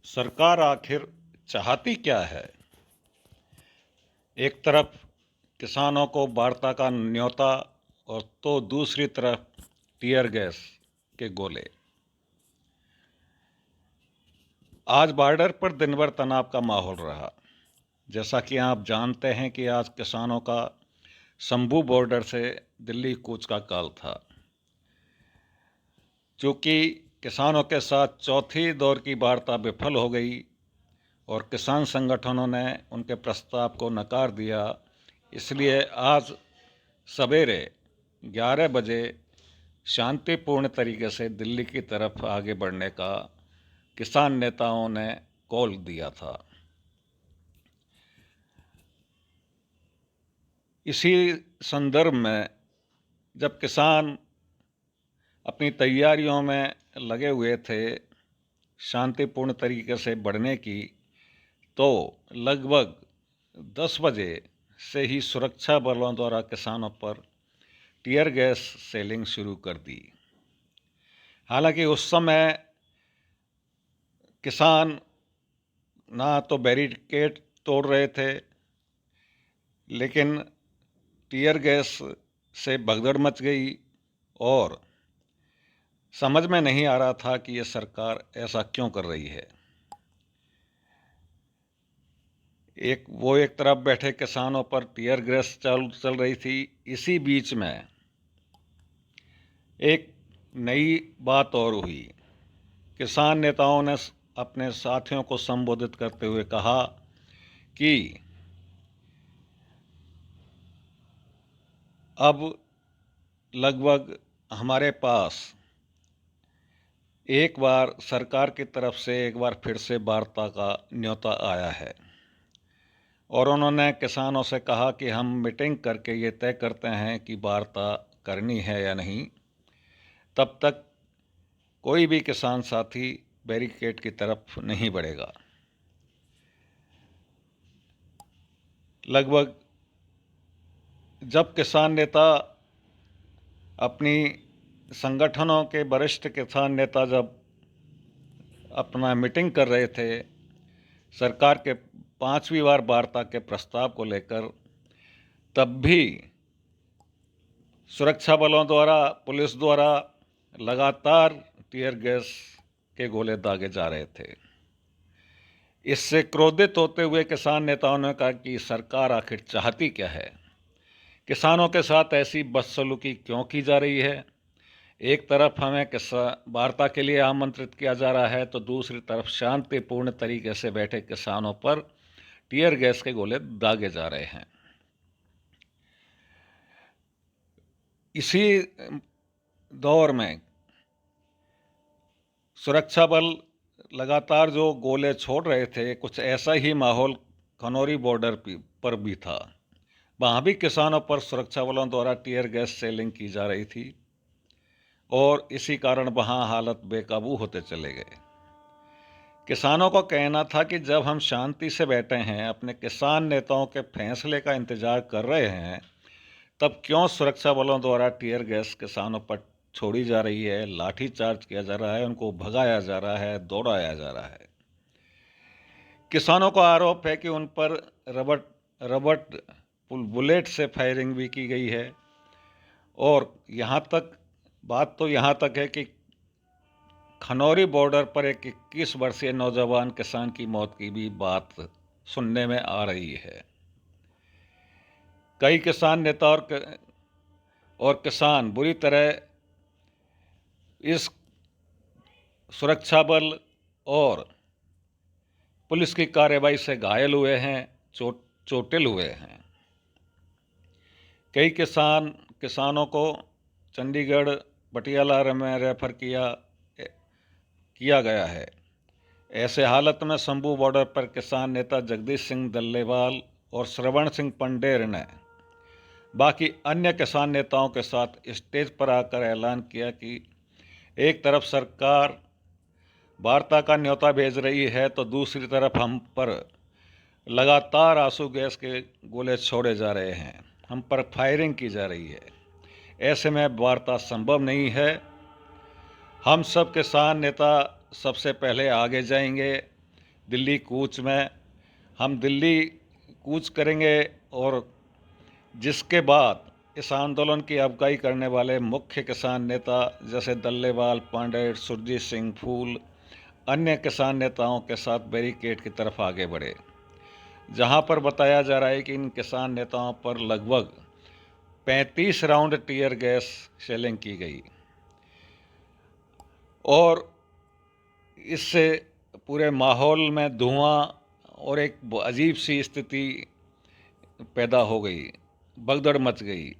सरकार आखिर चाहती क्या है? एक तरफ किसानों को वार्ता का न्योता और तो दूसरी तरफ टीयर गैस के गोले। आज बॉर्डर पर दिन भर तनाव का माहौल रहा। जैसा कि आप जानते हैं कि आज किसानों का शंभू बॉर्डर से दिल्ली कूच का काल था। चूँकि किसानों के साथ चौथी दौर की वार्ता विफल हो गई और किसान संगठनों ने उनके प्रस्ताव को नकार दिया, इसलिए आज सवेरे 11 बजे शांतिपूर्ण तरीके से दिल्ली की तरफ आगे बढ़ने का किसान नेताओं ने कॉल दिया था। इसी संदर्भ में जब किसान अपनी तैयारियों में लगे हुए थे शांतिपूर्ण तरीके से बढ़ने की, तो लगभग 10 बजे से ही सुरक्षा बलों द्वारा किसानों पर टीयर गैस सेलिंग शुरू कर दी। हालांकि उस समय किसान ना तो बैरिकेड तोड़ रहे थे, लेकिन टीयर गैस से भगदड़ मच गई और समझ में नहीं आ रहा था कि ये सरकार ऐसा क्यों कर रही है। एक तरफ बैठे किसानों पर टीयर गैस चल रही थी। इसी बीच में एक नई बात और हुई। किसान नेताओं ने अपने साथियों को संबोधित करते हुए कहा कि अब लगभग हमारे पास एक बार सरकार की तरफ से एक बार फिर से वार्ता का न्योता आया है और उन्होंने किसानों से कहा कि हम मीटिंग करके ये तय करते हैं कि वार्ता करनी है या नहीं। तब तक कोई भी किसान साथी बैरिकेड की तरफ नहीं बढ़ेगा। लगभग जब किसान नेता अपनी संगठनों के वरिष्ठ किसान नेता जब अपना मीटिंग कर रहे थे सरकार के 5वीं बार वार्ता के प्रस्ताव को लेकर, तब भी सुरक्षा बलों द्वारा, पुलिस द्वारा लगातार टीयर गैस के गोले दागे जा रहे थे। इससे क्रोधित होते हुए किसान नेताओं ने कहा कि सरकार आखिर चाहती क्या है, किसानों के साथ ऐसी बदसलूकी क्यों की जा रही है। एक तरफ हमें वार्ता के लिए आमंत्रित किया जा रहा है, तो दूसरी तरफ शांतिपूर्ण तरीके से बैठे किसानों पर टीयर गैस के गोले दागे जा रहे हैं। इसी दौर में सुरक्षा बल लगातार जो गोले छोड़ रहे थे, कुछ ऐसा ही माहौल खनौरी बॉर्डर पर भी था। वहाँ भी किसानों पर सुरक्षा बलों द्वारा टीयर गैस सेलिंग की जा रही थी और इसी कारण वहाँ हालत बेकाबू होते चले गए। किसानों का कहना था कि जब हम शांति से बैठे हैं, अपने किसान नेताओं के फैसले का इंतजार कर रहे हैं, तब क्यों सुरक्षा बलों द्वारा टीयर गैस किसानों पर छोड़ी जा रही है, लाठी चार्ज किया जा रहा है, उनको भगाया जा रहा है, दौड़ाया जा रहा है। किसानों का आरोप है कि उन पर रबट बुलेट से फायरिंग भी की गई है और बात तो यहाँ तक है कि खनौरी बॉर्डर पर एक 21 वर्षीय नौजवान किसान की मौत की भी बात सुनने में आ रही है। कई किसान नेता और किसान बुरी तरह इस सुरक्षा बल और पुलिस की कार्रवाई से घायल हुए हैं, चोटिल हुए हैं। कई किसानों को चंडीगढ़, पटियाला में रेफर किया गया है। ऐसे हालत में शंभू बॉर्डर पर किसान नेता जगदीश सिंह दल्लेवाल और श्रवण सिंह पंडेर ने बाकी अन्य किसान नेताओं के साथ स्टेज पर आकर ऐलान किया कि एक तरफ सरकार वार्ता का न्योता भेज रही है, तो दूसरी तरफ हम पर लगातार आंसू गैस के गोले छोड़े जा रहे हैं, हम पर फायरिंग की जा रही है। ऐसे में वार्ता संभव नहीं है। हम सब किसान नेता सबसे पहले आगे जाएंगे दिल्ली कूच में। हम दिल्ली कूच करेंगे और जिसके बाद इस आंदोलन की अगुवाई करने वाले मुख्य किसान नेता जैसे दल्लेवाल, पांडे, सुरजीत सिंह फूल, अन्य किसान नेताओं के साथ बैरिकेड की तरफ आगे बढ़े, जहां पर बताया जा रहा है कि इन किसान नेताओं पर लगभग 35 राउंड टीयर गैस शेलिंग की गई और इससे पूरे माहौल में धुआं और एक अजीब सी स्थिति पैदा हो गई, भगदड़ मच गई।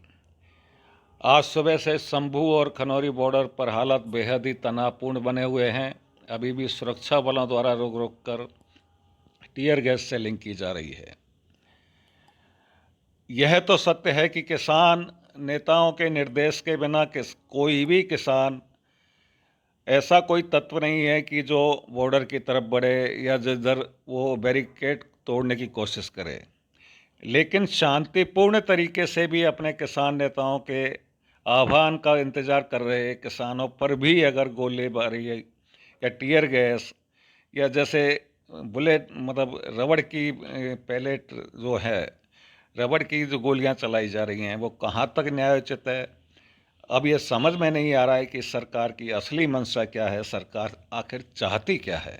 आज सुबह से शंभू और खनौरी बॉर्डर पर हालात बेहद ही तनावपूर्ण बने हुए हैं। अभी भी सुरक्षा बलों द्वारा रोक रोक कर टीयर गैस सेलिंग की जा रही है। यह तो सत्य है कि किसान नेताओं के निर्देश के बिना कोई भी किसान, ऐसा कोई तत्व नहीं है कि जो बॉर्डर की तरफ बढ़े या जिधर वो बैरिकेड तोड़ने की कोशिश करे। लेकिन शांतिपूर्ण तरीके से भी अपने किसान नेताओं के आह्वान का इंतज़ार कर रहे किसानों पर भी अगर गोलीबारी या टीयर गैस या जैसे बुलेट मतलब रबड़ की पैलेट जो है, रबड़ की जो गोलियां चलाई जा रही हैं, वो कहाँ तक न्यायोचित है। अब ये समझ में नहीं आ रहा है कि सरकार की असली मंशा क्या है, सरकार आखिर चाहती क्या है।